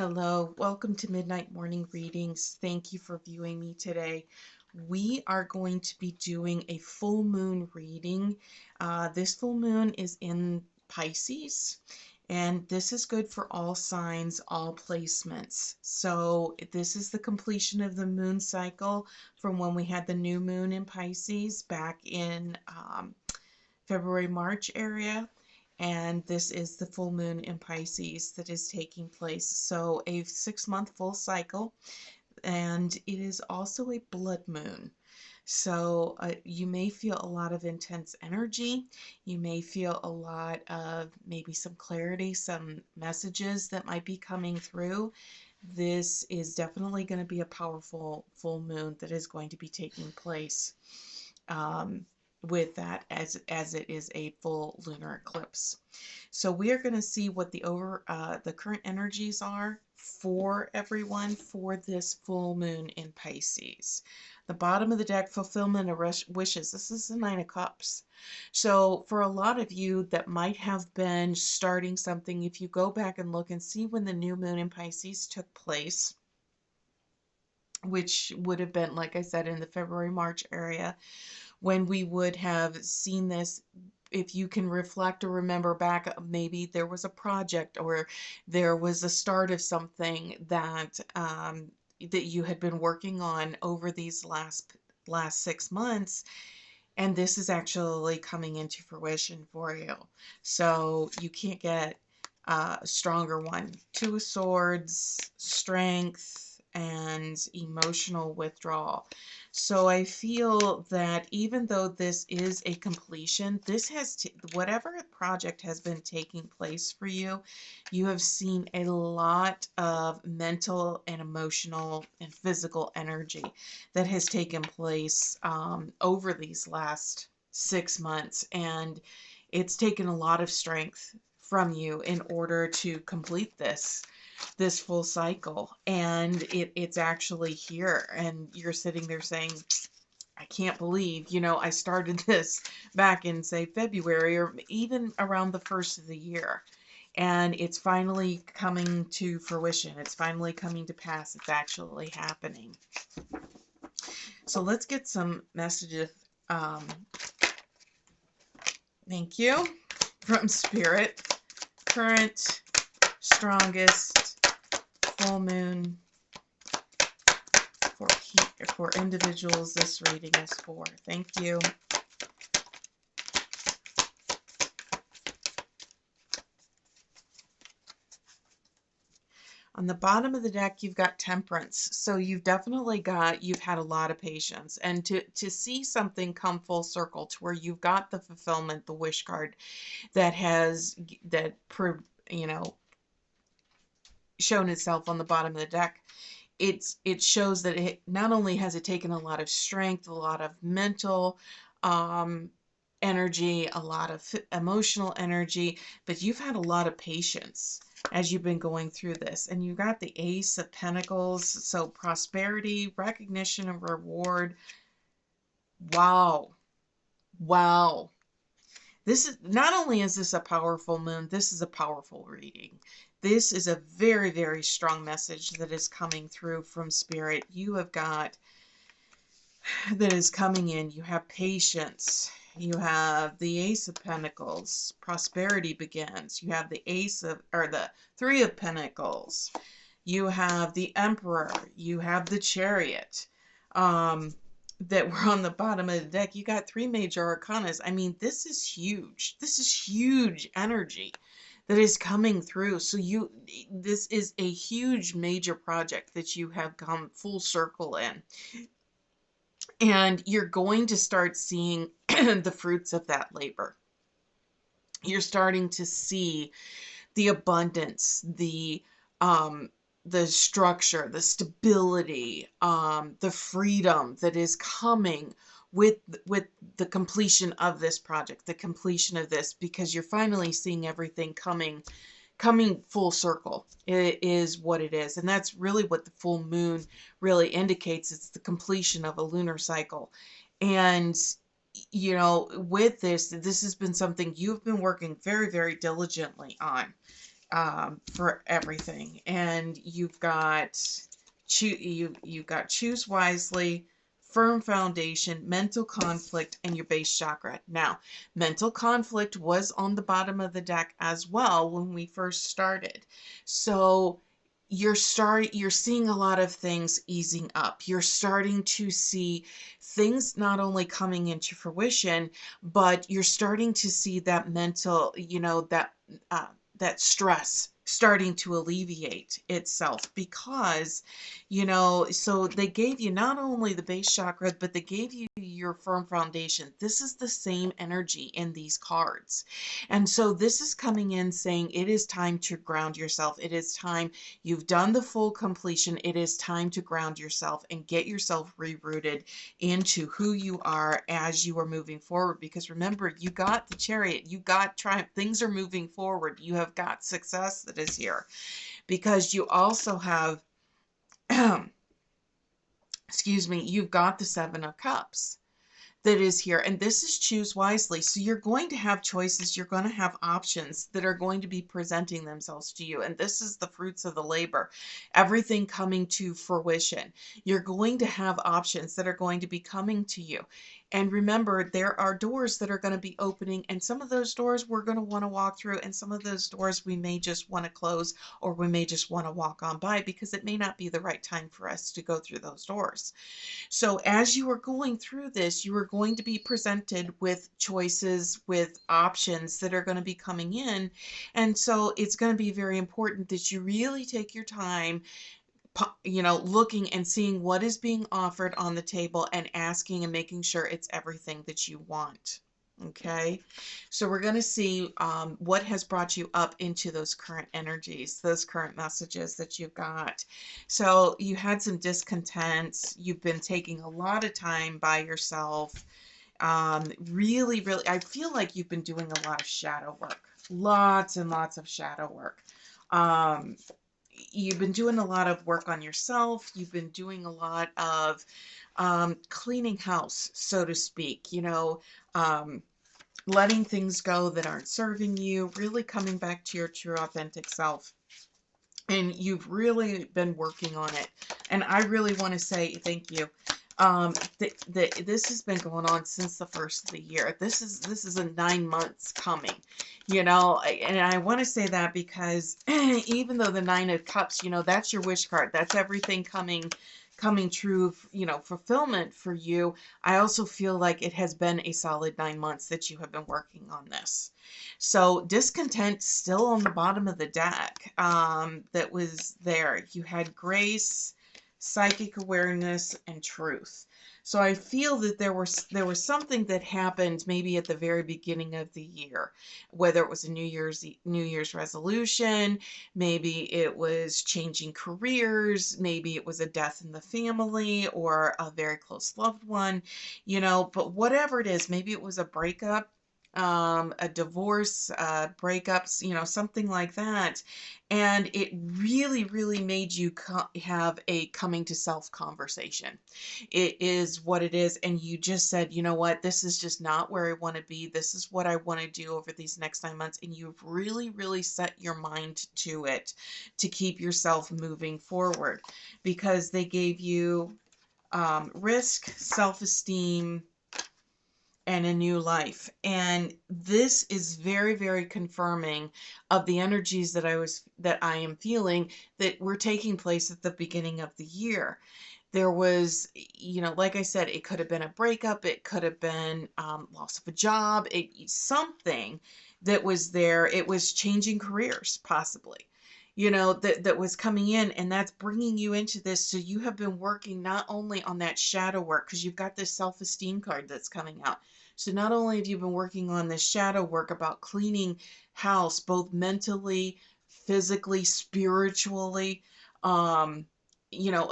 Hello, welcome to Midnight Morning Readings. Thank you for viewing me today. We are going to be doing a full moon reading. This full moon is in Pisces, and this is good for all signs, all placements. So this is the completion of the moon cycle from when we had the new moon in Pisces back in February, March area. And this is the full moon in Pisces that is taking place. So a 6-month full cycle, and it is also a blood moon. So you may feel a lot of intense energy. You may feel a lot of maybe some clarity, some messages that might be coming through. This is definitely going to be a powerful full moon that is going to be taking place. With that as it is a full lunar eclipse. So we are going to see what the current energies are for everyone for this full moon in Pisces. The bottom of the deck, fulfillment of wishes. This is the Nine of Cups. So for a lot of you that might have been starting something, if you go back and look and see when the new moon in Pisces took place, which would have been, like I said, in the February-March area, when we would have seen this. If you can reflect or remember back, maybe there was a project or there was a start of something that that you had been working on over these last 6 months, and this is actually coming into fruition for you. So you can't get a stronger one. Two of Swords, strength, and emotional withdrawal. So I feel that even though this is a completion, this has whatever project has been taking place for you, you have seen a lot of mental and emotional and physical energy that has taken place over these last 6 months, and it's taken a lot of strength from you in order to complete this full cycle. And it's actually here, and you're sitting there saying, I can't believe, I started this back in, say, February or even around the first of the year, and it's finally coming to fruition. It's finally coming to pass. It's actually happening. So let's get some messages. Thank you from Spirit. Current, strongest full moon for individuals this reading is for. Thank you. On the bottom of the deck, you've got Temperance. So you've had a lot of patience. And to see something come full circle to where you've got the fulfillment, the wish card that shown itself on the bottom of the deck, it shows that it not only has it taken a lot of strength, a lot of mental energy, a lot of emotional energy, but you've had a lot of patience as you've been going through this. And you got the Ace of Pentacles, so prosperity, recognition, and reward. Wow. This is not only is this a powerful moon, this is a powerful reading. This is a very, very strong message that is coming through from Spirit. You have got that is coming in. You have patience. You have the Ace of Pentacles. Prosperity begins. You have the the Three of Pentacles. You have the Emperor. You have the Chariot. That were on the bottom of the deck. You got 3 major arcanas. I mean, this is huge. This is huge energy that is coming through. So this is a huge major project that you have come full circle in. And you're going to start seeing the fruits of that labor. You're starting to see the abundance, the structure, the stability, the freedom that is coming with the completion of this project, the completion of this, because you're finally seeing everything coming full circle. It is what it is. And that's really what the full moon really indicates. It's the completion of a lunar cycle. And with this has been something you've been working very, very diligently on. for everything. And you've got choose wisely, firm foundation, mental conflict, and your base chakra. Now, mental conflict was on the bottom of the deck as well when we first started. So you're seeing a lot of things easing up. You're starting to see things not only coming into fruition, but you're starting to see that mental, uh, that stress starting to alleviate itself, because so they gave you not only the base chakra, but they gave you your firm foundation. This is the same energy in these cards, and so this is coming in saying it is time to ground yourself. It is time. You've done the full completion. It is time to ground yourself and get yourself rerouted into who you are as you are moving forward. Because remember, you got the Chariot, you got triumph, things are moving forward, you have got success that is here. Because you also have, excuse me, you've got the Seven of Cups that is here, and this is choose wisely. So you're going to have choices, you're going to have options that are going to be presenting themselves to you, and this is the fruits of the labor, everything coming to fruition. You're going to have options that are going to be coming to you. And remember, there are doors that are going to be opening, and some of those doors we're going to want to walk through, and some of those doors we may just want to close, or we may just want to walk on by, because it may not be the right time for us to go through those doors. So as you are going through this, you are going to be presented with choices, with options that are going to be coming in. And so it's going to be very important that you really take your time, looking and seeing what is being offered on the table and asking and making sure it's everything that you want. Okay, so we're going to see what has brought you up into those current energies, those current messages that you've got. So you had some discontent. You've been taking a lot of time by yourself. Really, really, I feel like you've been doing a lot of shadow work, lots and lots of shadow work. You've been doing a lot of work on yourself. You've been doing a lot of cleaning house, so to speak, letting things go that aren't serving you, really coming back to your true authentic self. And you've really been working on it. And I really want to say thank you. This has been going on since the first of the year. This is a 9 months coming, and I want to say that because even though the Nine of Cups, that's your wish card, that's everything coming true, fulfillment for you. I also feel like it has been a solid 9 months that you have been working on this. So discontent still on the bottom of the deck, that was there. You had grace, psychic awareness, and truth. So I feel that there was something that happened maybe at the very beginning of the year, whether it was a New Year's resolution, maybe it was changing careers, maybe it was a death in the family or a very close loved one, but whatever it is, maybe it was a breakup, a divorce, breakups, something like that. And it really, really made you have a coming to self conversation. It is what it is. And you just said, you know what, this is just not where I want to be. This is what I want to do over these next 9 months. And you've really, really set your mind to it to keep yourself moving forward, because they gave you risk, self-esteem, and a new life. And this is very, very confirming of the energies that I am feeling that were taking place at the beginning of the year. There was, like I said, it could have been a breakup, it could have been loss of a job, something that was there. It was changing careers, possibly, that was coming in, and that's bringing you into this. So you have been working not only on that shadow work, because you've got this self-esteem card that's coming out. So not only have you been working on this shadow work about cleaning house, both mentally, physically, spiritually,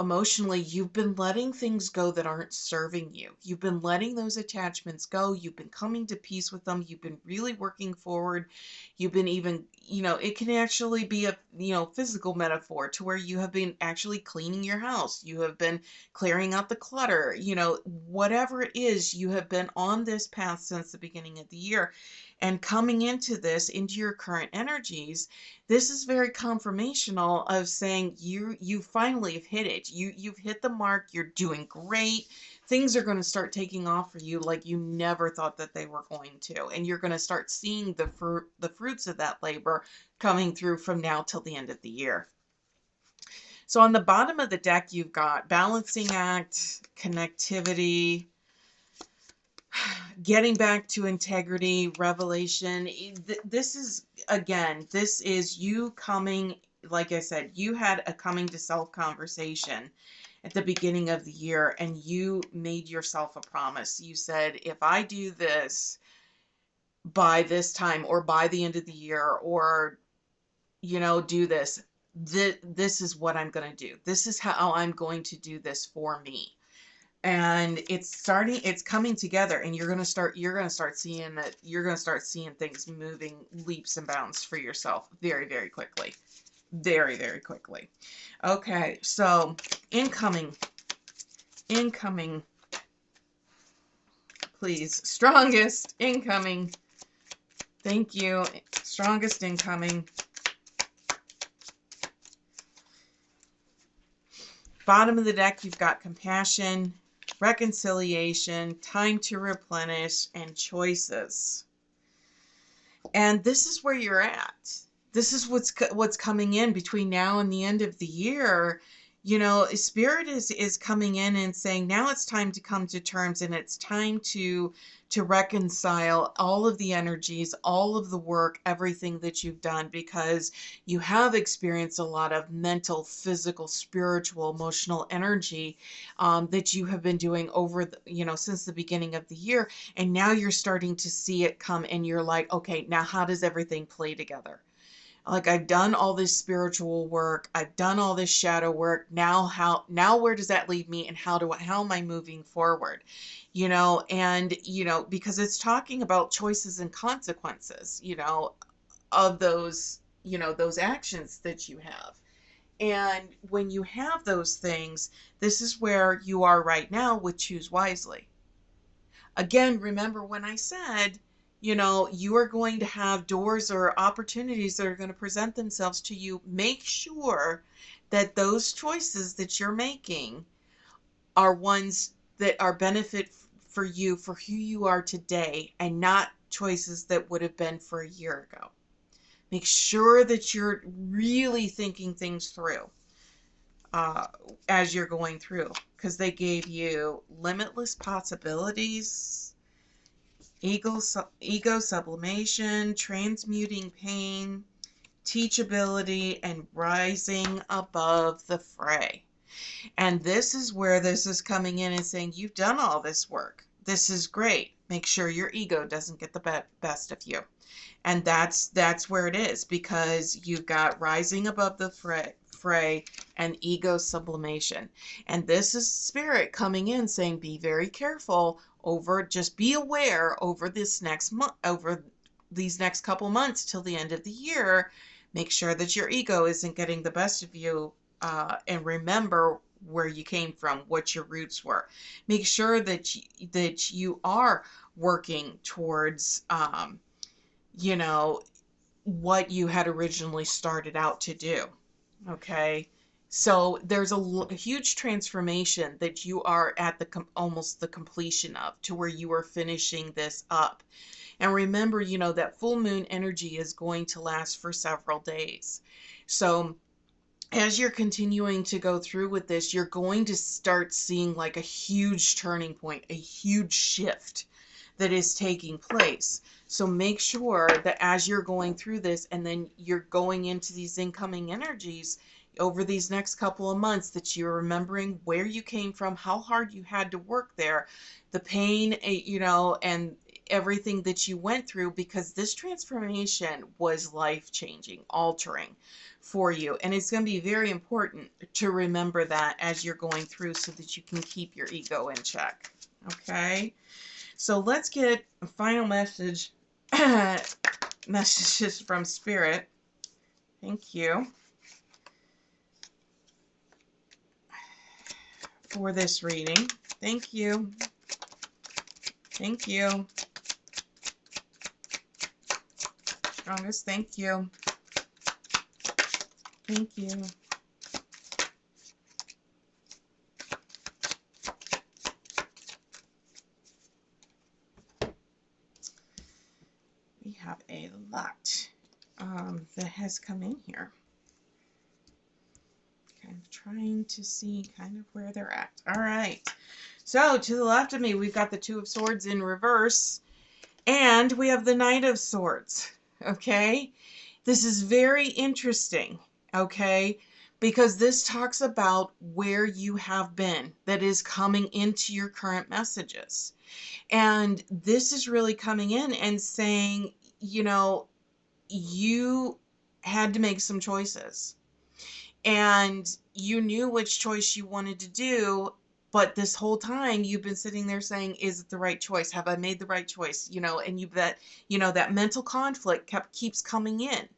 emotionally, you've been letting things go that aren't serving you. You've been letting those attachments go. You've been coming to peace with them. You've been really working forward. You've been even, it can actually be a, physical metaphor to where you have been actually cleaning your house. You have been clearing out the clutter, whatever it is, you have been on this path since the beginning of the year. And coming into this, into your current energies, this is very confirmational of saying you finally have hit it. You've hit the mark. You're doing great. Things are going to start taking off for you like you never thought that they were going to, and you're going to start seeing the fruits of that labor coming through from now till the end of the year. So on the bottom of the deck, you've got balancing act, connectivity, getting back to integrity, revelation. This is, again, this is you coming, like I said, you had a coming to self conversation at the beginning of the year, and you made yourself a promise. You said, if I do this by this time, or by the end of the year, or, do this, this is what I'm going to do. This is how I'm going to do this for me. And it's coming together, and you're going to start seeing things moving leaps and bounds for yourself very, very quickly. Very, very quickly. Okay, so incoming, please. Strongest incoming. Thank you. Strongest incoming. Bottom of the deck, you've got compassion, reconciliation, time to replenish, and choices. And this is where you're at. This is what's coming in between now and the end of the year. Spirit is coming in and saying, now it's time to come to terms, and it's time to reconcile all of the energies, all of the work, everything that you've done, because you have experienced a lot of mental, physical, spiritual, emotional energy that you have been doing over since the beginning of the year. And now you're starting to see it come, and you're like, okay, now how does everything play together? Like, I've done all this spiritual work, I've done all this shadow work. Now where does that leave me, and how am I moving forward? And because it's talking about choices and consequences, of those, those actions that you have. And when you have those things, this is where you are right now with Choose Wisely. Again, remember when I said, you are going to have doors or opportunities that are going to present themselves to you. Make sure that those choices that you're making are ones that are benefit for you, for who you are today, and not choices that would have been for a year ago. Make sure that you're really thinking things through as you're going through, because they gave you limitless possibilities, ego sublimation, transmuting pain, teachability, and rising above the fray. And this is where this is coming in and saying, you've done all this work. This is great. Make sure your ego doesn't get the best of you. And that's where it is, because you've got rising above the fray and ego sublimation. And this is Spirit coming in saying, be very careful just be aware over this next month, over these next couple months till the end of the year. Make sure that your ego isn't getting the best of you, and remember where you came from, what your roots were. Make sure that you are working towards what you had originally started out to do. Okay, so there's a huge transformation that you are at almost the completion of, to where you are finishing this up. And remember, that full moon energy is going to last for several days. So as you're continuing to go through with this, you're going to start seeing like a huge turning point, a huge shift that is taking place. So make sure that as you're going through this, and then you're going into these incoming energies over these next couple of months, that you're remembering where you came from, how hard you had to work there, the pain, and everything that you went through, because this transformation was life-changing, altering for you. And it's going to be very important to remember that as you're going through, so that you can keep your ego in check. Okay? So let's get a final messages from Spirit. Thank you for this reading. Thank you. Thank you. strongest. Thank you. Thank you. We have a lot that has come in here. Kind of trying to see kind of where they're at. All right. So to the left of me, we've got the Two of Swords in reverse, and we have the Knight of Swords. Okay. This is very interesting. Okay. Because this talks about where you have been that is coming into your current messages. And this is really coming in and saying, you know, you had to make some choices. And you knew which choice you wanted to do, but this whole time you've been sitting there saying, is it the right choice? Have I made the right choice? You know, and that mental conflict keeps coming in.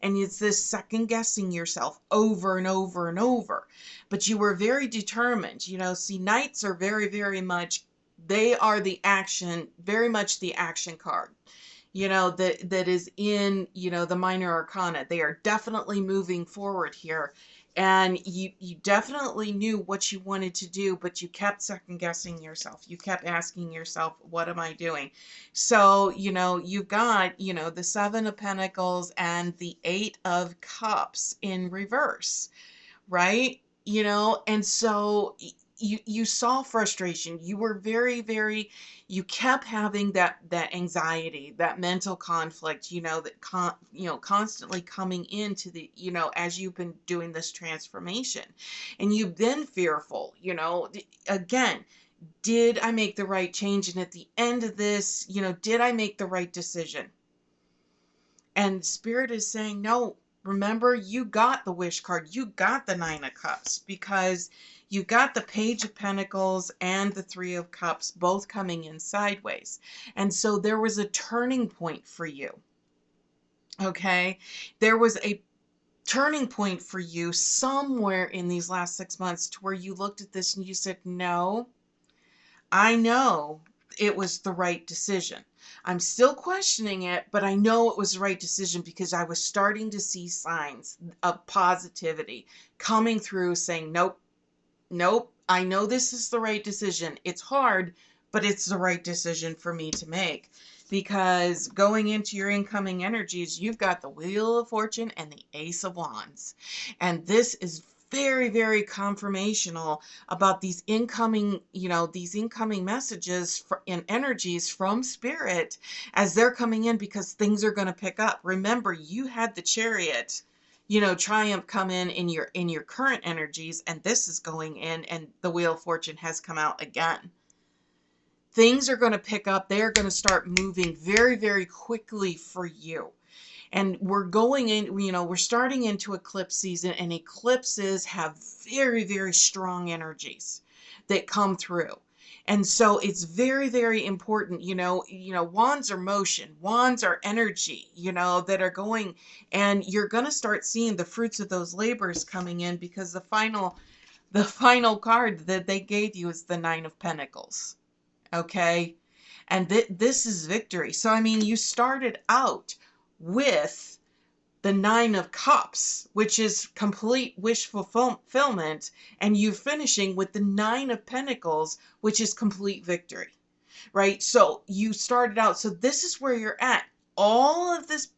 And it's this second guessing yourself over and over and over. But you were very determined. You know, see, knights are very, very much, they are the action, very much the action card. You know, that is in, you know, the minor arcana. They are definitely moving forward here. And you definitely knew what you wanted to do, but you kept second guessing yourself. You kept asking yourself, what am I doing? So, you know, you've got, you know, the Seven of Pentacles and the Eight of Cups in reverse, right? You know, and so you saw frustration. You were very, very, you kept having that anxiety, that mental conflict, you know, that constantly coming into the, you know, as you've been doing this transformation. And you've been fearful, you know, again, did I make the right change? And at the end of this, you know, did I make the right decision? And Spirit is saying, no, remember, you got the Wish card. You got the Nine of Cups, because you got the Page of Pentacles and the Three of Cups both coming in sideways. And so there was a turning point for you. Okay? There was a turning point for you somewhere in these last 6 months to where you looked at this and you said, no, I know it was the right decision. I'm still questioning it, but I know it was the right decision because I was starting to see signs of positivity coming through saying, nope, nope, I know this is the right decision. It's hard, but it's the right decision for me to make. Because going into your incoming energies, you've got the Wheel of Fortune and the Ace of Wands. And this is very, very confirmational about these incoming, you know, these incoming messages and energies from Spirit as they're coming in, because things are going to pick up. Remember, you had the Chariot, you know, triumph come in your current energies, and this is going in, and the Wheel of Fortune has come out again. Things are going to pick up. They're going to start moving very, very quickly for you. And we're going in, you know, we're starting into eclipse season, and eclipses have very, very strong energies that come through. And so it's very, very important, you know, wands are motion, wands are energy, you know, that are going, and you're going to start seeing the fruits of those labors coming in, because the final card that they gave you is the Nine of Pentacles. Okay. And this is victory. So, I mean, you started out with the Nine of Cups, which is complete wish fulfillment, and you finishing with the Nine of Pentacles, which is complete victory, right? So you started out, so this is where you're at. All of this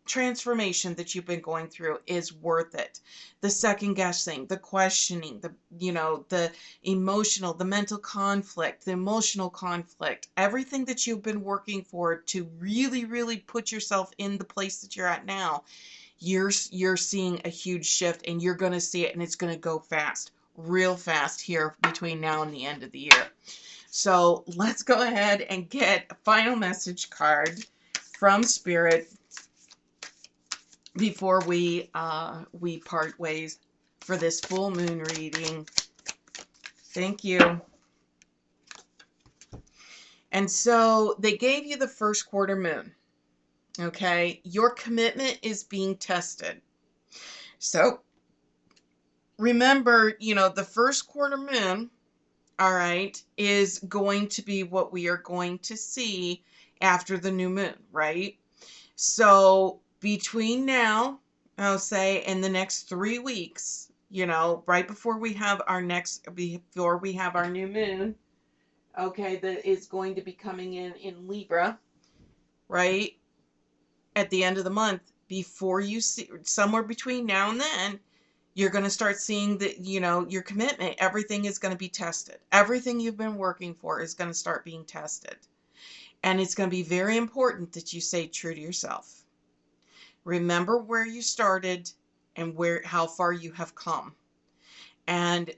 transformation that you've been going through is worth it. The second guessing, the questioning, the, you know, the emotional, the mental conflict, the emotional conflict, everything that you've been working for to really, really put yourself in the place that you're at now, you're seeing a huge shift, and you're going to see it, and it's going to go fast, real fast here between now and the end of the year. So let's go ahead and get a final message card from Spirit before we part ways for this full moon reading. Thank you. And so they gave you the first quarter moon. Okay, your commitment is being tested. So remember, you know, the first quarter moon, all right, is going to be what we are going to see after the new moon, right? So between now, I'll say in the next 3 weeks, right before we have before we have our new moon, okay, that is going to be coming in Libra, right? At the end of the month, before you see, somewhere between now and then, you're going to start seeing that, your commitment, everything is going to be tested. Everything you've been working for is going to start being tested. And it's going to be very important that you stay true to yourself. Remember where you started and how far you have come. And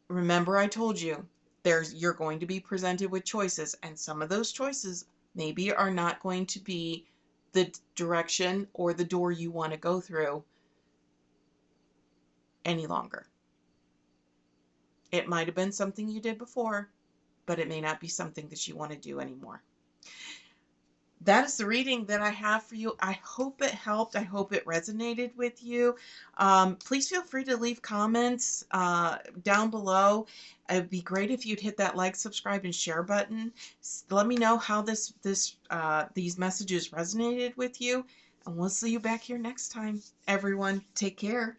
remember, I told you, you're going to be presented with choices, and some of those choices maybe are not going to be the direction or the door you want to go through any longer. It might have been something you did before, but it may not be something that you want to do anymore. That is the reading that I have for you. I hope it helped. I hope it resonated with you. Please feel free to leave comments down below. It'd be great if you'd hit that like, subscribe, and share button. Let me know how these messages resonated with you, and we'll see you back here next time. Everyone, take care.